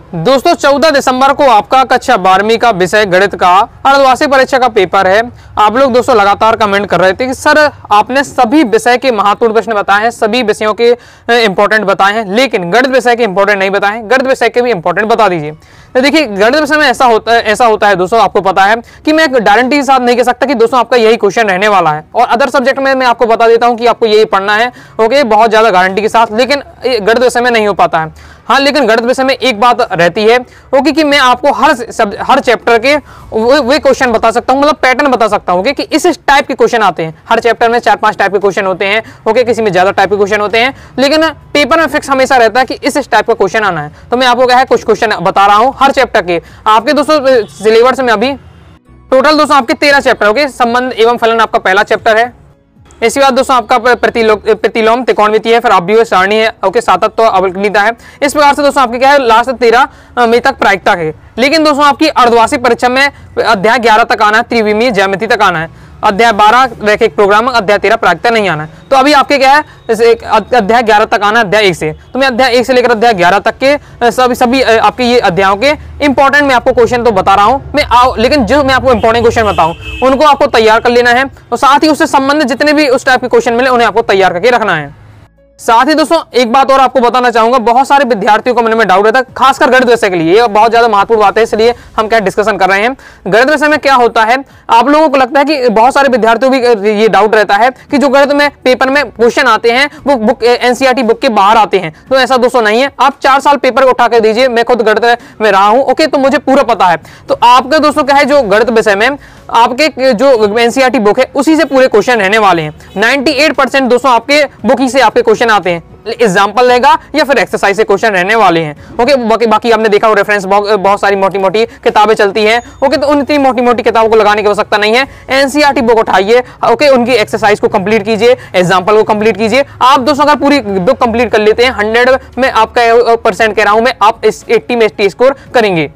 दोस्तों 14 दिसंबर को आपका कक्षा 12वीं का विषय गणित का अर्धवार्षिक परीक्षा का पेपर है। आप लोग दोस्तों लगातार कमेंट कर रहे थे कि सर आपने सभी विषय के महत्वपूर्ण प्रश्न बताए हैं, सभी विषयों के इंपॉर्टेंट बताए हैं, लेकिन गणित विषय के इंपॉर्टेंट नहीं बताए, गणित विषय के भी इंपॉर्टेंट बता दीजिए। तो देखिए गणित विषय में ऐसा होता है दोस्तों, आपको पता है कि मैं गारंटी के साथ नहीं कह सकता कि दोस्तों आपका यही क्वेश्चन रहने वाला है, और अदर सब्जेक्ट में मैं आपको बता देता हूं कि आपको यही पढ़ना है, ओके, बहुत ज्यादा गारंटी के साथ, लेकिन गणित विषय में नहीं हो पाता है। हाँ, लेकिन गणित विषय में एक बात रहती है ओके कि मैं आपको हर चैप्टर के वे क्वेश्चन बता सकता हूं, मतलब पैटर्न बता सकता हूं कि इस टाइप के क्वेश्चन आते हैं। हर चैप्टर में 4-5 टाइप के क्वेश्चन होते हैं, ओके, किसी में ज्यादा टाइप के क्वेश्चन होते हैं, लेकिन पेपर में फिक्स हमेशा रहता है कि इस टाइप का क्वेश्चन आना है। तो मैं आपको क्या है कुछ क्वेश्चन बता रहा हूं हर चैप्टर के। आपके दोस्तों सिलेबस में अभी टोटल दोस्तों आपके 13 चैप्टर, ओके, संबंध एवं फलन आपका पहला चैप्टर है। इसके बाद दोस्तों आपका प्रतिलोम त्रिकोणमिति है, फिर अवयव सारणी है, ओके, सातत्य अवकलनीयता है। इस प्रकार से दोस्तों आपके क्या है लास्ट 13 मई तक प्रायिकता है। लेकिन दोस्तों आपकी अर्धवार्षिक परीक्षा में अध्याय 11 तक आना है, त्रिविमीय ज्यामिति तक आना है, अध्याय 12 रैखिक प्रोग्रामिंग, अध्याय 13 प्रायिकता नहीं आना है। तो अभी आपके क्या है अध्याय 11 तक आना है अध्याय 1 से। तो मैं अध्याय 1 से लेकर अध्याय 11 तक के सभी आपके ये अध्यायों के इंपॉर्टेंट मैं आपको क्वेश्चन तो बता रहा हूं लेकिन जो मैं आपको इंपॉर्टेंट क्वेश्चन बताऊं उनको आपको तैयार कर लेना है, और साथ ही उससे संबंधित जितने भी उस टाइप के क्वेश्चन मिले उन्हें आपको तैयार करके रखना है। साथ ही दोस्तों एक बात और आपको बताना चाहूंगा, बहुत सारे विद्यार्थियों को मन में डाउट रहता है, खासकर गणित विषय के लिए ये बहुत ज्यादा महत्वपूर्ण बात है, इसलिए हम क्या डिस्कशन कर रहे हैं। गणित विषय में क्या होता है, आप लोगों को लगता है कि बहुत सारे विद्यार्थियों भी ये डाउट रहता है कि जो गणित में पेपर में क्वेश्चन आते हैं वो बुक एनसीईआरटी बुक के बाहर आते हैं। तो ऐसा दोस्तों नहीं है, आप 4 साल पेपर को उठा कर दीजिए, मैं खुद गणित में रहा हूं, ओके, तो मुझे पूरा पता है। तो आपके दोस्तों क्या है जो गणित विषय में आपके जो एनसीईआरटी बुक है उसी से पूरे क्वेश्चन रहने वाले हैं। 98% दोस्तों आपके बुक ही से आपके क्वेश्चन आते हैं, एग्जाम्पल रहेगा या फिर एक्सरसाइज से क्वेश्चन रहने वाले हैं, ओके। बाकी आपने देखा रेफरेंस बहुत सारी मोटी मोटी किताबें चलती हैं, ओके, तो उन इतनी मोटी मोटी किताबों को लगाने की आवश्यकता नहीं है। एनसीईआरटी बुक उठाइए, ओके, उनकी एक्सरसाइज को कंप्लीट कीजिए, एग्जाम्पल को कंप्लीट कीजिए। आप दोस्तों अगर पूरी बुक कंप्लीट कर लेते हैं 100 में आपका % कह रहा हूं मैं, आप 80 में 80 स्कोर करेंगे,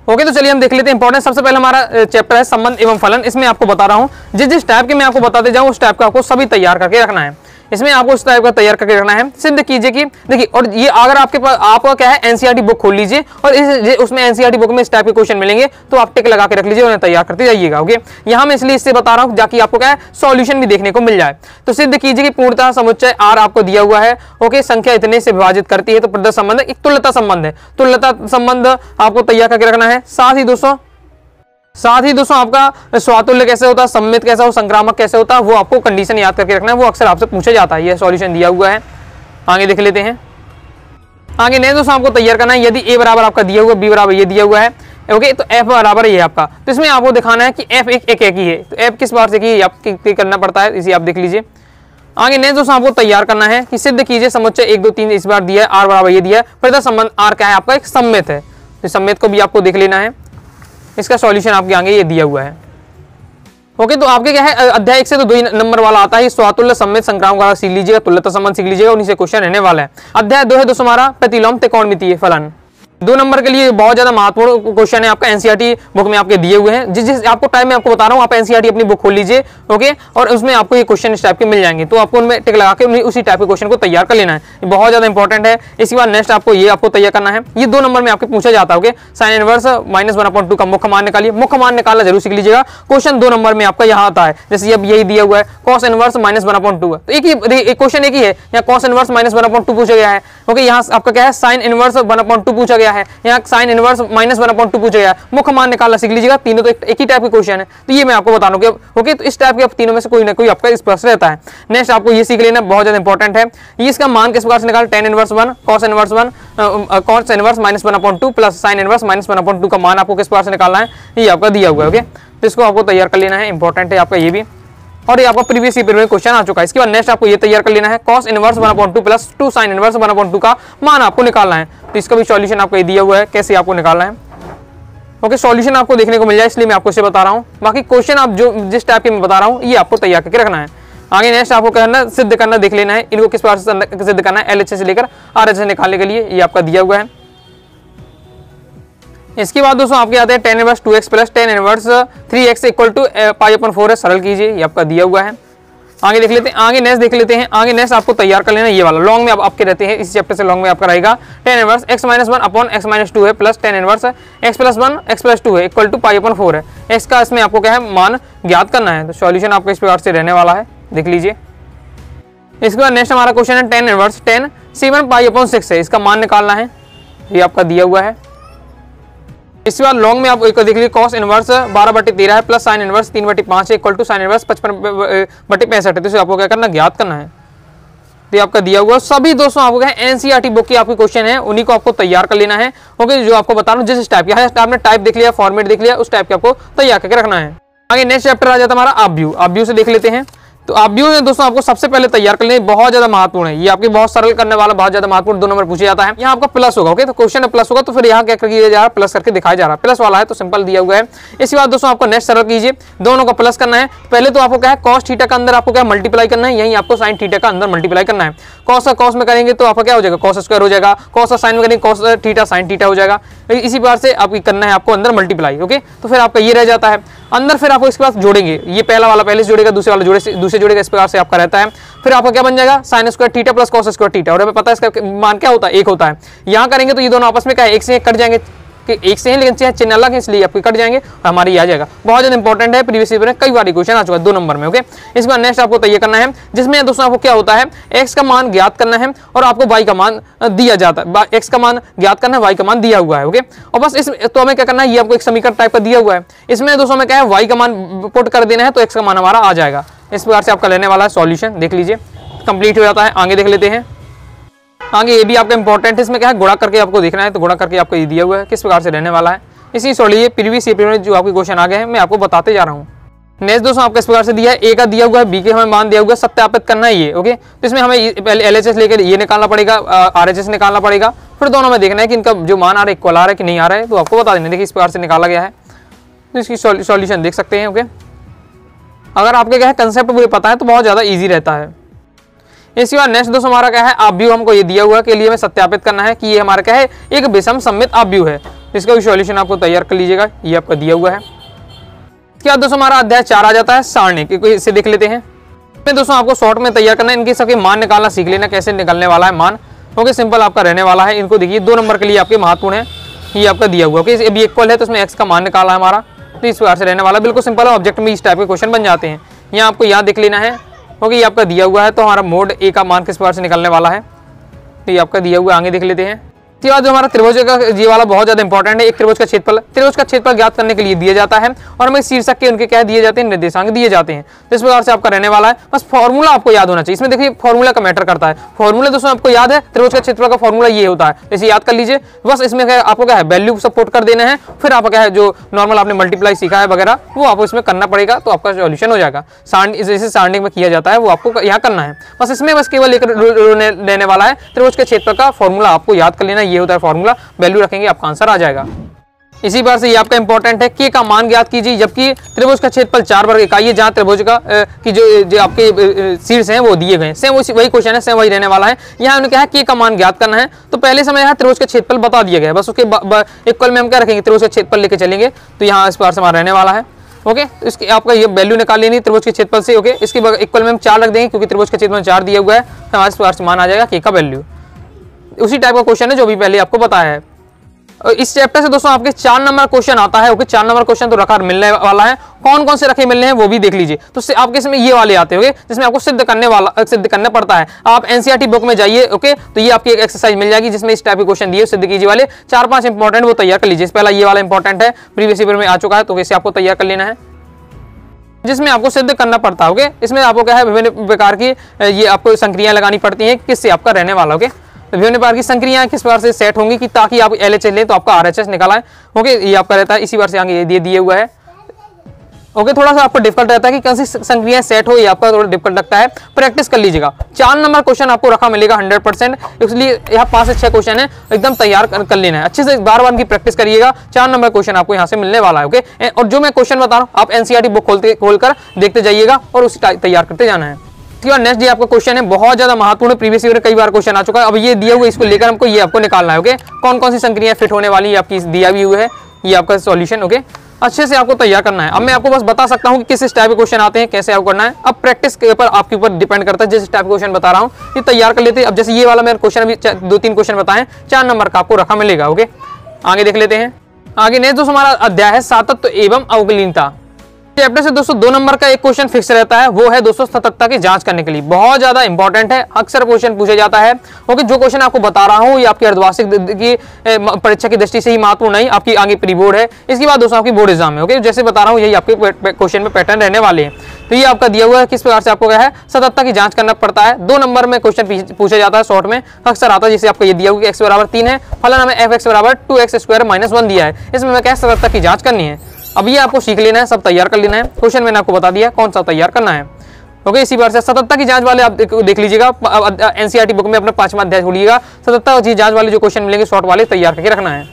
ओके। तो चलिए हम देख लेते हैं इंपॉर्टेंट। सबसे पहले हमारा चैप्टर है संबंध एवं फलन। इसमें आपको बता रहा हूं जिस टाइप के मैं आपको बताते जाऊं उस टाइप का आपको सभी तैयार करके रखना है। इसमें आपको उस टाइप का तैयार करके रखना है। सिद्ध कीजिए कि देखिए, और ये अगर आपके पास आपका क्या है एनसीईआरटी बुक खोल लीजिए और उसमें एनसीईआरटी बुक में इस टाइप के क्वेश्चन मिलेंगे तो आप टिक लगा के रख लीजिए, उन्हें तैयार करते जाइएगा, ओके। यहाँ मैं इसलिए इससे बता रहा हूँ ताकि आपको क्या है सॉल्यूशन भी देखने को मिल जाए। तो सिद्ध कीजिए कि पूर्णतः समुच्चय R आपको दिया हुआ है, ओके, संख्या इतने से विभाजित करती है, तो प्रदत्त संबंध एक तुल्यता संबंध है, तुल्यता संबंध आपको तैयार करके रखना है। साथ ही दोस्तों आपका स्वातुल्य कैसे होता है, सम्मित कैसा हो, संक्रामक कैसे होता है, वो आपको कंडीशन याद करके रखना है, वो अक्सर आपसे पूछा जाता है। ये सॉल्यूशन दिया हुआ है, आगे देख लेते हैं। आगे नहीं दोस्तों आपको तैयार करना है, यदि a बराबर आपका दिया हुआ, b बराबर ये दिया हुआ है, ओके, तो f बराबर ये आपका, तो इसमें आपको दिखाना है कि f एक ही है, तो f किस बार से की आपको करना पड़ता है, इसे आप देख लीजिए। आगे नेक्स्ट दोस्तों आपको तैयार करना है कि सिद्ध कीजिए समुच्चय 1 2 3 इस बार दिया है, r बराबर ये दिया है, प्रदत्त संबंध r क्या है आपका एक सम्मित है, तो सम्मित को भी आपको देख लेना है। इसका सॉल्यूशन आपके आगे ये दिया हुआ है, ओके। तो आपके क्या है अध्याय 1 से तो 2 नंबर वाला आता है, स्वातुल्य सम्मित संक्रामक वाला सीख लीजिएगा, तुल्यता संबंध सीख लीजिएगा, उन्हीं से क्वेश्चन रहने वाला है। अध्याय 2 है दोस्तों हमारा प्रतिलोम त्रिकोणमितीय फलन। 2 नंबर के लिए बहुत ज्यादा महत्वपूर्ण क्वेश्चन है, आपका एनसीईआरटी बुक में आपके दिए हुए हैं। जिस आपको टाइम में आपको बता रहा हूँ, आप एनसीईआरटी अपनी बुक खोल लीजिए, ओके, और उसमें आपको ये क्वेश्चन इस टाइप के मिल जाएंगे, तो आपको उनमें टिक लगा के उसी टाइप के क्वेश्चन को तैयार कर लेना है, ये बहुत ज्यादा इंपॉर्टेंट है। इसके बाद नेक्स्ट आपको ये तैयार करना है, ये 2 नंबर में आपके पूछा जाता है, ओके। साइन इनवर्स -1/2 का मुख्य मान निकालिए, मुख्य मान निकालना जरूर सीख लीजिएगा, क्वेश्चन 2 नंबर में आपका यहाँ आता है। जैसे अब यही दिया हुआ है कॉस इनवर्स -1/2 है, तो एक क्वेश्चन एक ही है, यहाँ कॉस इनवर्स -1/2 पूछा गया है, ओके। यहाँ आपका क्या है साइन इनवर्स 1/2 पूछा गया है, यहाँ साइन इनवर्स -1/2 पूछा गया है, मुख्य मान निकालना सीख लीजिएगा। तीनों तो एक ही टाइप के क्वेश्चन है, तो ये मैं आपको बता दूं, ओके। तो इस टाइप के तीनों में से कोई ना कोई आपका स्पष्ट रहता है। नेक्स्ट आपको ये सीख लेना, बहुत ज्यादा इंपॉर्टेंट है। ये इसका मान किस प्रकार से निकाल, tan inverse 1 cos inverse 1 cos inverse -1/2 plus sin inverse -1/2 का मान आपको किस प्रकार से निकालना है, ये आपका दिया हुआ है, ओके। तो इसको आपको तैयार कर लेना है, इंपॉर्टेंट है आपका ये भी, और ये आपका प्रीवियस ईयर में क्वेश्चन आ चुका है। इसके बाद नेक्स्ट आपको ये तैयार कर लेना है, cos inverse 1/2 plus 2 sin inverse 1/2 का मान आपको निकालना है। तो इसका भी सॉल्यूशन आपको ये दिया हुआ है, कैसे आपको निकालना है, ओके। सॉल्यूशन आपको देखने को मिल जाए, इसलिए मैं आपको इसे बता रहा हूँ। बाकी क्वेश्चन आप जो जिस टाइप के मैं बता रहा हूँ ये आपको तैयार करके रखना है। आगे नेक्स्ट आपको करना सिद्ध करना देख लेना है, इनको किस प्रकार से सिद्ध करना है, LHS से लेकर RHS निकालने के लिए ये आपका दिया हुआ है। इसके बाद दोस्तों आपके आते हैं tan inverse 2x plus tan inverse 3x equal to π/4 है, सरल कीजिए, ये आपका दिया हुआ है। आगे देख लेते हैं, आगे नेक्स्ट देख लेते हैं। आगे नेक्स्ट आपको तैयार कर लेना ये वाला लॉन्ग में अब आपके रहते हैं, इस चैप्टर से लॉन्ग में आपका रहेगा tan inverse x - 1 upon x - 2 है plus tan inverse x + 1 x + 2 है इक्वल टू π/4 है। x का इसमें आपको क्या है मान ज्ञात करना है। तो सॉल्यूशन आपका इस प्रकार से रहने वाला है, देख लीजिए। इसके बाद नेक्स्ट हमारा क्वेश्चन है tan इनवर्स tan c1 π/6 है, इसका मान निकालना है, ये आपका दिया हुआ है। इसके बाद लॉन्ग में आप एक देख लीजिए cos इनवर्स 12/13 है प्लस sin इनवर्स 3/5 है इक्वल टू sin इनवर्स 55/65 है। तो इसे आपको क्या करना, ज्ञात करना है। तो ये आपका दिया हुआ सभी दोस्तों आपको क्या है एनसीईआरटी बुक की आपके क्वेश्चन है, उन्हीं को आपको तैयार कर लेना है। ओके, जो आपको बता रहा हूँ जिस टाइप का है, आपने टाइप देख लिया, फॉर्मेट देख लिया, उस टाइप के आपको तैयार करके रखना है। आगे नेक्स्ट चैप्टर आ जाता है हमारा आप व्यू से देख लेते हैं। तो आप व्यू में दोस्तों आपको सबसे पहले तैयार कर लेना, बहुत ज्यादा महत्वपूर्ण है, ये आपके बहुत सरल करने वाला, बहुत ज्यादा महत्वपूर्ण 2 नंबर पूछा जाता है। यहाँ आपका प्लस होगा। ओके, तो क्वेश्चन में प्लस होगा तो फिर यहाँ क्या किया जा रहा है, प्लस करके दिखाया जा रहा है, प्लस वाला है तो सिंपल दिया हुआ है। इसके बाद दोस्तों आपको नेक्स्ट सरल कीजिए, दोनों का प्लस करना है। पहले तो आपको क्या है cos थीटा का अंदर आपको क्या मल्टीप्लाई करना है, यहीं आपको sin थीटा का अंदर मल्टीप्लाई करना है। cos का cos में करेंगे तो आपका क्या हो जाएगा, cos स्क्वायर हो जाएगा, cos का sin में करेंगे cos थीटा sin थीटा हो जाएगा। इसी प्रकार से आपकी करना है आपको अंदर मल्टीप्लाई। ओके, तो फिर आपका ये रह जाता है अंदर, फिर आपको इसके बाद जोड़ेंगे, ये पहला वाला पहले से जोड़ेगा, दूसरे वाला दूसरे जोड़ेगा, इस प्रकार से आपका रहता है। फिर आपका क्या बन जाएगा sin square theta plus cos square theta, और हमें पता है इसका मान क्या होता है, 1 होता है। यहाँ करेंगे तो ये दोनों आपस में क्या है, एक से एक कट जाएंगे, कि एक से हैं लेकिन चिन्ह अलग है इसलिए आपके कट जाएंगे और हमारी ये आ जाएगा। बहुत ज्यादा इंपॉर्टेंट है, प्रीवियस ईयर में कई बार क्वेश्चन आ चुका है 2 नंबर में। ओके, इस बार नेक्स्ट आपको तैयार करना है, जिसमें दोस्तों आपको क्या होता है x का मान ज्ञात करना है और आपको y का मान दिया जाता है, x का मान ज्ञात करना है, y का मान दिया हुआ है। ओके, और बस इस तो हमें क्या करना है, ये आपको एक समीकरण टाइप का दिया हुआ है, इसमें दोस्तों हमें क्या है y का मान पुट कर देना है तो x का मान हमारा आ जाएगा। इस प्रकार से आपका लेने वाला है सॉल्यूशन, देख लीजिए कंप्लीट हो जाता है। आगे देख लेते हैं, आगे ये भी आपका इंपॉर्टेंट है, इसमें क्या है गुणा करके आपको देखना है, तो गुणा करके आपको ये दिया हुआ है किस प्रकार से रहने वाला है। इसी सॉल्यूशन प्रीवियस ईयर में जो आपके क्वेश्चन आ गए हैं मैं आपको बताते जा रहा हूँ। नेक्स्ट दोस्तों आपका इस प्रकार से दिया है, ए का दिया हुआ है, बी के हमें मान दिया हुआ है, सत्यापित करना है ये। ओके, तो इसमें हमें पहले एलएचएस लेकर ये निकालना पड़ेगा, आरएचएस निकालना पड़ेगा, फिर दोनों में देखना है कि इनका जो मान आ रहा है इक्वल आ रहा है कि नहीं आ रहा है, तो आपको बता देना। देखिए इस प्रकार से निकाला गया है, तो इसकी सॉल्यूशन देख सकते हैं। ओके, अगर आपके क्या है कंसेप्ट मुझे पता है तो बहुत ज्यादा ईजी रहता है। इसके बाद नेक्स्ट दोस्तों हमारा क्या है आप व्यू, हमको ये दिया हुआ है के लिए हमें सत्यापित करना है कि ये हमारा क्या है एक विषम सममित आप व्यू है, इसका भी सॉल्यूशन आपको तैयार कर लीजिएगा, ये आपका दिया हुआ है। इसके बाद दोस्तों हमारा अध्याय 4 आ जाता है सारणी, इसे देख लेते हैं। इसमें दोस्तों आपको शॉर्ट में तैयार करना है, इनके सबके मान निकालना सीख लेना, कैसे निकलने वाला है मान। ओके, सिंपल आपका रहने वाला है। इनको देखिए 2 नंबर के लिए आपके महत्वपूर्ण है, ये आपका दिया हुआ। ओके, अभी इक्वल है तो इसमें x का मान निकाला है हमारा, तो इस प्रकार से रहने वाला, बिल्कुल सिंपल है। ऑब्जेक्ट में इस टाइप के क्वेश्चन बन जाते हैं, यहाँ आपको याद देख लेना है। ओके, ये आपका दिया हुआ है, तो हमारा मोड ए का मान किस प्रकार से निकलने वाला है, तो ये आपका दिया हुआ है। आगे देख लेते हैं। इसके बाद जो हमारा त्रिभुज का ये वाला बहुत ज्यादा इंपॉर्टेंट है, एक त्रिभुज का क्षेत्रफल ज्ञात करने के लिए दिया जाता है और हमें शीर्षक के उनके क्या दिए जाते हैं, निर्देशांक दिए जाते हैं। तो इस प्रकार से आपका रहने वाला है, बस फॉर्मूला आपको याद होना चाहिए। इसमें देखिए फॉर्मूला का मैटर करता है, फॉर्मूला दोस्तों आपको याद है, त्रिभुज का क्षेत्रफल का फॉर्मूला ये होता है, इसे याद कर लीजिए। बस इसमें क्या आपको क्या है वैल्यू सपोर्ट कर देना है, फिर आपका क्या है जो नॉर्मल आपने मल्टीप्लाई सीखा है वगैरह वो आपको इसमें करना पड़ेगा, तो आपका सॉल्यूशन हो जाएगा। जैसे सारणी में किया जाता है वो आपको यहाँ करना है, बस इसमें बस केवल एक रहने वाला है, त्रिभुज के क्षेत्रफल का फॉर्मूला आपको याद कर लेना, ये होता है फॉर्मूला, वैल्यू रखेंगे आपका आंसर आ जाएगा। इसी बार से ये आपका इंपॉर्टेंट है, के का मान ज्ञात कीजिए, जबकि त्रिभुज का क्षेत्रफल 4 वर्ग इकाई है, जहां त्रिभुज का की जो आपके शीर्ष हैं वो दिए गए हैं, सेम वही क्वेश्चन है, सेम वही रहने वाला है। यहाँ हमने क्या है के का मान ज्ञात करना है, तो पहले समय यहाँ त्रिभुज का क्षेत्रफल बता दिया गया है, बस उसके इक्वल में हम क्या रखेंगे, त्रिभुज का क्षेत्रफल लेके चलेंगे, तो यहाँ इस बार से हमारा रहने वाला है। ओके, तो इसकी आपका ये वैल्यू निकाल लेनी त्रिभुज के क्षेत्रफल से। ओके, इसके इक्वल में हम 4 रख देंगे क्योंकि त्रिभुज का क्षेत्रफल 4 दिया हुआ है, तो हमारे इस बार से मान आ जाएगा के का वैल्यू। उसी टाइप का क्वेश्चन है जो भी पहले आपको बताया है। इस चैप्टर से दोस्तों आपके 4 नंबर क्वेश्चन आता है। ओके, 4 नंबर क्वेश्चन तो रखा मिलने वाला है, कौन कौन से रखे मिलने हैं वो भी देख लीजिए। तो आपके इसमें ये वाले आते हैं जिसमें आपको सिद्ध करना पड़ता है। आप एनसीईआरटी बुक में जाइए, ओके, तो ये आपकी एक एक्सरसाइज मिल जाएगी जिसमें इस टाइप के क्वेश्चन दिए सिद्ध कीजिए वाले 4-5 इंपॉर्टेंट वो तैयार कर लीजिए। पहला ये वाला इंपॉर्टेंट है, प्रीवियस ईयर में आ चुका है, तो वैसे आपको तैयार कर लेना है, जिसमें आपको सिद्ध करना पड़ता है। ओके, इसमें आपको क्या है विभिन्न प्रकार की ये आपको संक्रियाएं लगानी पड़ती हैं, किससे आपका रहने वाला। ओके, विभिन्न प्रकार की संक्रियाएं किस प्रकार से सेट होंगी कि ताकि आप एलएचएस लें तो आपका आरएचएस निकाला है। ओके, ये आपका रहता है, इसी बार से आगे ये दिए हुआ है। ओके, थोड़ा सा आपको डिफिकल्ट रहता है कि कौन सी संक्रियाएं सेट हो, ये आपका थोड़ा डिफिकल्ट लगता है, प्रैक्टिस कर लीजिएगा। 4 नंबर क्वेश्चन आपको रखा मिलेगा 100%, इसलिए यहाँ 5 से 6 क्वेश्चन है, एकदम तैयार कर लेना है, अच्छे से बार-बार की प्रैक्टिस करिएगा। 4 नंबर क्वेश्चन आपको यहाँ से मिलने वाला है। ओके, और जो मैं क्वेश्चन बता रहा हूँ आप एनसीईआरटी बुक खोलकर देखते जाइएगा और उसे तैयार करते जाना है। नेक्स्ट ये आपका क्वेश्चन है, बहुत ज्यादा महत्वपूर्ण, प्रीवियस ईयर कई बार क्वेश्चन आ चुका है। अब ये दिया हुआ इसको लेकर हमको ये आपको निकालना है। ओके, कौन कौन सी संक्रियाएं फिट होने वाली है आपकी दिया भी हुआ है, ये आपका सॉल्यूशन। ओके, अच्छे से आपको तैयार करना है। अब मैं आपको बस बता सकता हूँ कि किस टाइप के क्वेश्चन आते हैं, कैसे आपको करना है। अब प्रैक्टिस के ऊपर आपके ऊपर डिपेंड करता है। जिस टाइप के क्वेश्चन बता रहा हूँ ये तैयार कर लेते हैं। अब जैसे ये वाला मैंने क्वेश्चन अभी 2-3 क्वेश्चन बताए, 4 नंबर का आपको रखा मिलेगा। ओके, आगे देख लेते हैं। आगे नेक्स्ट दोस्तों हमारा अध्याय है सातत्य एवं अवकलनीयता। चैप्टर से दोस्तों 2 नंबर का एक क्वेश्चन फिक्स रहता है, वो है दोस्तों सततता की जांच करने के लिए। बहुत ज्यादा इंपॉर्टेंट है, अक्सर क्वेश्चन पूछा जाता है। ओके, जो क्वेश्चन आपको बता रहा हूँ ये आपकी अर्धवार्षिक की परीक्षा की दृष्टि से ही महत्वपूर्ण नहीं, आपकी आगे प्री बोर्ड है, इसके बाद दोस्तों आपकी बोर्ड एग्जाम है। ओके, जैसे बता रहा हूँ यही आपके क्वेश्चन में पैटर्न रहने वाले हैं। तो ये आपका दिया हुआ है किस प्रकार से आपको क्या है सततता की जांच करना पड़ता है। 2 नंबर में क्वेश्चन पूछा जाता है, शॉर्ट में अक्सर आता है। जैसे आपको ये दिया हुआ x बराबर 3 है, फलन हमें fx बराबर 2x² - 1 दिया है, इसमें मैं क्या सततता की जांच करनी है। अब ये आपको सीख लेना है, सब तैयार कर लेना है। क्वेश्चन मैंने आपको बता दिया कौन सा तैयार करना है। ओके, इसी बार से सततता की जांच वाले आप देख लीजिएगा, एनसीईआरटी बुक में अपना 5वां अध्याय खोलिएगा, सततता की जांच वाले जो क्वेश्चन मिलेंगे शॉर्ट वाले तैयार करके रखना है।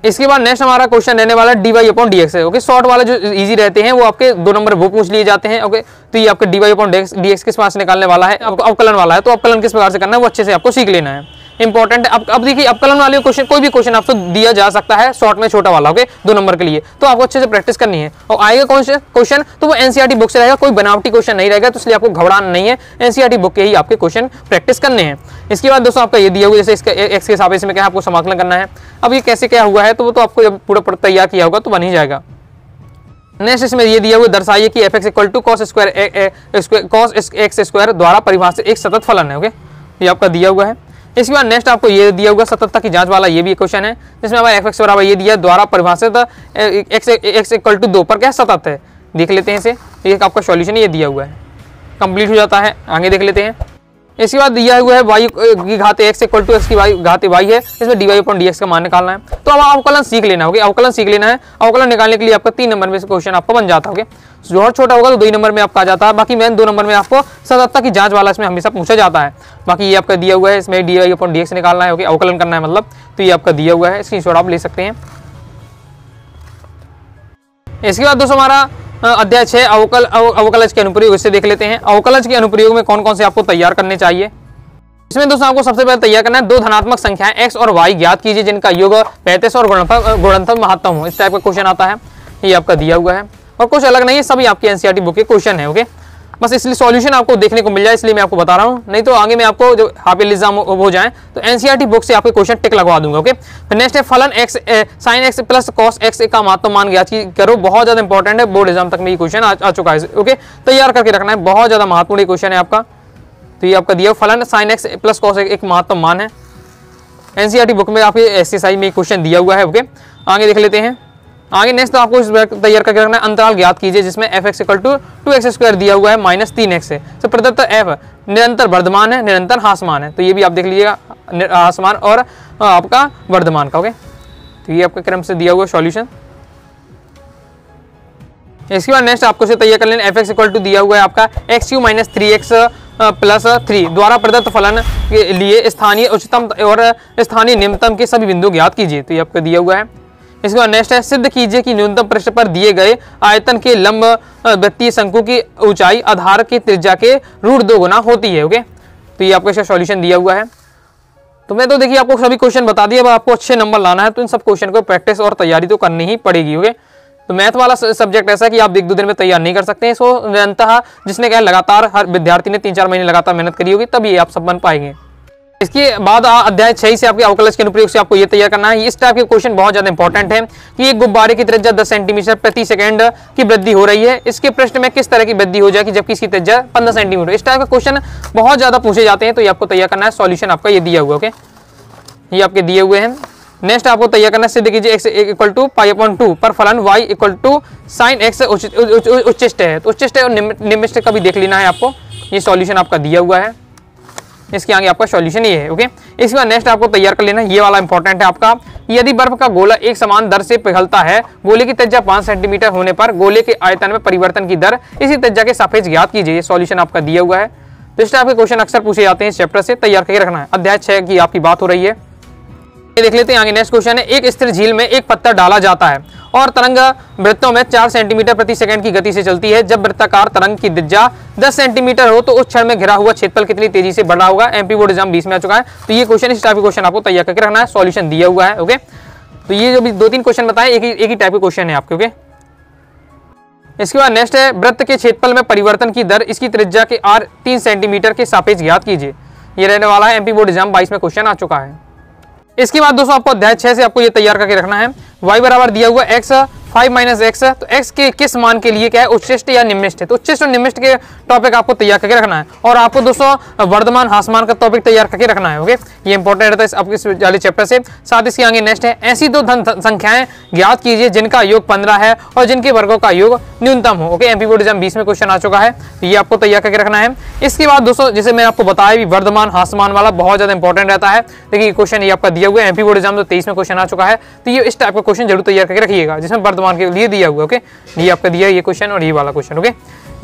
इसके बाद नेक्स्ट हमारा क्वेश्चन रहने वाला dy/dx है। ओके, शॉर्ट वाले जो इजी रहते हैं वो आपके 2 नंबर वो पूछ लिए जाते हैं। ओके, तो ये आपका dy/dx किस प्रकार से निकालने वाला है, आपको अवकलन वाला है, तो अवकलन किस प्रकार से करना है वो अच्छे से आपको सीख लेना है, इंपॉर्टेंट है। अब देखिए अवकलन वाले क्वेश्चन कोई भी क्वेश्चन आपको दिया जा सकता है शॉर्ट में, छोटा वाला। ओके, 2 नंबर के लिए तो आपको अच्छे से प्रैक्टिस करनी है। और आएगा कौन से क्वेश्चन तो वो एनसीईआरटी बुक से रहेगा, कोई बनावटी क्वेश्चन नहीं रहेगा, तो इसलिए आपको घबराना नहीं है, एनसीईआरटी बुक के ही आपके क्वेश्चन प्रैक्टिस करने हैं। इसके बाद दोस्तों आपका ये दिया हुआ जैसे इसका एक्स के हिसाब से में क्या आपको समाकलन करना है। अब ये कैसे क्या हुआ है तो वो तो आपको जब पूरा तैयार किया होगा तो बन ही जाएगा। नेक्स्ट इसमें ये दिया हुआ दर्शाइए कि fx = cos x² द्वारा परिभाषित एक सतत फलन है। ओके, ये आपका दिया हुआ है। इसके बाद नेक्स्ट आपको ये दिया हुआ सततता की जांच वाला ये भी क्वेश्चन है, जिसमें हमारा fx बराबर ये दिया द्वारा परिभाषित x = 2 पर क्या सतत है, देख लेते हैं इसे। ये आपका सॉल्यूशन ये दिया हुआ है, कंप्लीट हो जाता है। आगे देख लेते हैं। इसके बाद दिया हुआ है y की घात x = x की घात y है, इसमें dy/dx का मान निकालना है। तो अब अवकलन सीख लेना होगा, अवकलन सीख लेना है। अवकलन निकालने के लिए आपका 3 नंबर में से क्वेश्चन आपको बन जाता है। जो और छोटा होगा तो 2 नंबर में आपका आ जाता है, बाकी मेन 2 नंबर में आपको सततता की जांच वाला इसमें हमेशा पूछा जाता है। बाकी ये आपका दिया हुआ है, इसमें dy/dx निकालना है। ओके, अवकलन करना है मतलब, तो ये आपका दिया हुआ है, स्क्रीनशॉट आप ले सकते हैं। इसके बाद दोस्तों हमारा अध्याय 6 अवकलज के अनुप्रयोग, इससे देख लेते हैं। अवकलज के अनुप्रयोग में कौन कौन से आपको तैयार करने चाहिए। इसमें दोस्तों आपको सबसे पहले तैयार करना है 2 धनात्मक संख्याएं x और y ज्ञात कीजिए जिनका योग 35 और गुणनफल महत्तम हो। इस टाइप का क्वेश्चन आता है, ये आपका दिया हुआ है और कुछ अलग नहीं है, सभी आपके एनसीईआरटी बुक के क्वेश्चन है। ओके, बस इसलिए सॉल्यूशन आपको देखने को मिल जाए इसलिए मैं आपको बता रहा हूँ, नहीं तो आगे मैं आपको जो हाफिज एग्जाम हो जाए तो एनसीईआरटी बुक से आपके क्वेश्चन टिक लगवा दूंगा। ओके, फिर नेक्स्ट है फलन x sin x + cos x का महत्तम मान ज्ञात करो। बहुत ज्यादा इंपॉर्टेंट है, बोर्ड एग्जाम तक में ये क्वेश्चन आ चुका है। ओके, तैयार करके रखना है, बहुत ज्यादा महत्वपूर्ण क्वेश्चन है आपका। तो ये आपका दिया फलन sin x + cos x एक महत्तम मान है, एनसीईआरटी बुक में आपके एसएसआई में क्वेश्चन दिया हुआ है। ओके, आगे देख लेते हैं। आगे नेक्स्ट तो आपको इस तैयार करके रखना है अंतराल ज्ञात कीजिए जिसमें fx = 2x² दिया हुआ है -3x है। तो प्रदत्त f निरंतर वर्धमान है, निरंतर ह्रासमान है, तो ये भी आप देख लीजिएगा, ह्रासमान और आपका वर्धमान का। ओके, तो ये आपके क्रम से दिया हुआ सॉल्यूशन। इसके बाद नेक्स्ट आपको से तैयार कर लेना fx = दिया हुआ है आपका x³ - 3x + 3 द्वारा प्रदत्त फलन के लिए स्थानीय उच्चतम और स्थानीय निम्नतम के सभी बिंदु ज्ञात कीजिए। तो ये आपको दिया हुआ है। इसके बाद नेक्स्ट है सिद्ध कीजिए कि न्यूनतम पृष्ठ पर दिए गए आयतन के लंब वृत्तीय शंकु की ऊंचाई आधार की त्रिज्या के √2 गुना होती है। ओके, तो ये आपको इसका सॉल्यूशन दिया हुआ है। तो मैं तो देखिए आपको सभी क्वेश्चन बता दिए, अब आपको अच्छे नंबर लाना है तो इन सब क्वेश्चन को प्रैक्टिस और तैयारी तो करनी ही पड़ेगी। ओके, तो मैथ वाला सब्जेक्ट ऐसा है कि आप 1-2 दिन में तैयार नहीं कर सकते हैं, इसको निरंतर जिसने क्या लगातार हर विद्यार्थी ने 3-4 महीने लगातार मेहनत करी होगी तभी आप सब बन पाएंगे। इसके बाद अध्याय 6 से आपके अवकलज के अनुप्रयोग से आपको ये तैयार करना है। इस टाइप के क्वेश्चन बहुत ज्यादा इंपॉर्टेंट है कि एक गुब्बारे की त्रिज्या 10 सेंटीमीटर प्रति सेकंड की वृद्धि हो रही है, इसके पृष्ठ में किस तरह की वृद्धि हो जाएगी जबकि इसकी त्रिज्या 15 सेंटीमीटर। इस टाइप का क्वेश्चन बहुत ज्यादा पूछे जाते हैं, तो ये आपको तैयार करना है। सॉल्यूशन आपका ये दिया हुआ। ओके, ये आपके दिए हुए हैं। नेक्स्ट आपको तैयार करना सिद्ध कीजिए x = π/2 पर फलन y = sin x उच्चिष्ट है। तो उच्चिष्ट और निम्निष्ट का भी देख लेना है आपको, ये सॉल्यूशन आपका दिया हुआ है। इसके आगे आपका सॉल्यूशन ये है। ओके, इसके बाद नेक्स्ट आपको तैयार कर लेना, ये वाला इंपॉर्टेंट है आपका। यदि बर्फ का गोला एक समान दर से पिघलता है, गोले की त्रिज्या 5 सेंटीमीटर होने पर गोले के आयतन में परिवर्तन की दर इसी त्रिज्या के सापेक्ष ज्ञात कीजिए। ये सॉल्यूशन आपका दिया हुआ है। तो इस टाइप के क्वेश्चन अक्सर पूछे जाते हैं, इस चैप्टर से तैयार करके रखना है। अध्याय 6 की आपकी बात हो रही है, ये देख लेते हैं। आगे नेक्स्ट क्वेश्चन है एक स्थिर झील में एक पत्थर डाला जाता है और तरंग वृत्तों में 4 सेंटीमीटर प्रति सेकंड की गति से चलती है। जब वृत्ताकार तरंग की त्रिज्या 10 सेंटीमीटर हो तो उस क्षण में घिरा हुआ क्षेत्रफल कितनी तेजी से बढ़ा होगा। एमपी बोर्ड एग्जाम 20 में आ चुका है, तो ये क्वेश्चन इस टाइप के क्वेश्चन आपको तैयार करके रखना है। सॉल्यूशन दिया हुआ है। ओके, तो ये जो भी 2-3 क्वेश्चन बताए एक ही टाइप के क्वेश्चन है आपके। ओके, इसके बाद नेक्स्ट है वृत्त के क्षेत्रफल में परिवर्तन की दर, इसकी त्रिज्या के r 3 सेंटीमीटर के सापेक्ष ज्ञात कीजिए। ये रहने वाला है एमपी बोर्ड एग्जाम 22 में क्वेश्चन आ चुका है। इसके बाद दोस्तों आपको अध्याय 6 से आपको ये तैयार करके रखना है। y बराबर दिया हुआ x 5 माइनस एक्स, तो x के किस मान के लिए क्या है, उच्चिष्ट या निम्निष्ट है। तो उच्चिष्ट और निम्निष्ट के टॉपिक आपको तैयार करके रखना है और आपको दोस्तों वर्धमान ह्रासमान का टॉपिक तैयार करके रखना है। ओके, ये इंपॉर्टेंट रहता है आपके इस वाले चैप्टर से। साथ इसके आगे नेक्स्ट है ऐसी दो धन संख्याएं ज्ञात कीजिए जिनका योग 15 है और जिनके वर्गों का योग न्यूनतम हो। ओके, एमपी बोर्ड एग्जाम 20 में क्वेश्चन आ चुका है, तो ये आपको तैयार करके रखना है। इसके बाद दोस्तों जैसे मैंने आपको बताया भी वर्धमान ह्रासमान वाला बहुत ज्यादा इंपॉर्टेंट रहता है। देखिए क्वेश्चन ये आपका दिया हुआ है, एमपी बोर्ड एग्जाम तो 23 में क्वेश्चन आ चुका है, तो ये इस टाइप का क्वेश्चन जरूर तैयार करके रखिएगा जिसमें वर्धमान के लिए दिया हुआ। ओके, ये आपका दिया है ये क्वेश्चन और ये वाला क्वेश्चन। ओके,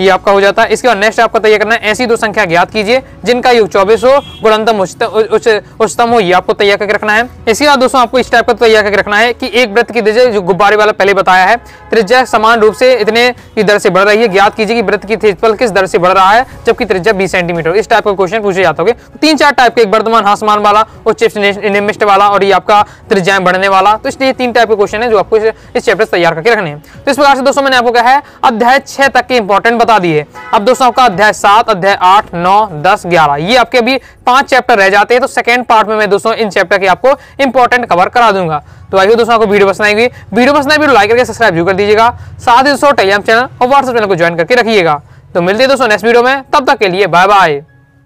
ये आपका हो जाता है। इसके बाद नेक्स्ट आपका तैयार करना है ऐसी दो संख्या ज्ञात कीजिए जिनका योग 24 हो, गुणनतम उच्चतम हो, ये आपको तैयार करके रखना है। इसके बाद दोस्तों आपको इस टाइप का तैयार करके रखना है कि एक वृत्त की त्रिज्या, जो गुब्बारे वाला पहले बताया है, त्रिज्या समान रूप से इतने की दर से बढ़ रही है, ज्ञात कीजिए कि वृत्त की क्षेत्रफल किस दर से बढ़ रहा है जबकि त्रिज्या 20 सेंटीमीटर। इस टाइप का क्वेश्चन पूछे जाता है। 3-4 टाइप के, एक वर्धमान ह्रासमान वाला, उच्च निम्निष्ट वाला और ये आपका त्रिज्याएं बढ़ने वाला। तो इसलिए 3 टाइप के क्वेश्चन है जो आपको इस चैप्टर से तैयार करके रखने हैं। तो इस प्रकार से दोस्तों मैंने आपको कहा है अध्याय 6 तक के इंपॉर्टेंट बता दिए। अब दोस्तों आपका अध्याय 7, अध्याय 8, 9, 10, 11 ये आपके अभी 5 चैप्टर रह जाते हैं। तो सेकंड पार्ट में मैं दोस्तों इन चैप्टर के आपको इंपॉर्टेंट कवर करा दूंगा। तो आइए दोस्तों आपको वीडियो पसंद आएगी, वीडियो पसंद आए वीडियो लाइक करके सब्सक्राइब जरूर कर दीजिएगा। साथ ही दोस्तों टेलीग्राम चैनल और व्हाट्सएप चैनल को ज्वाइन करके रखिएगा। तो मिलते हैं दोस्तों नेक्स्ट वीडियो में, तब तक के लिए बाय बाय।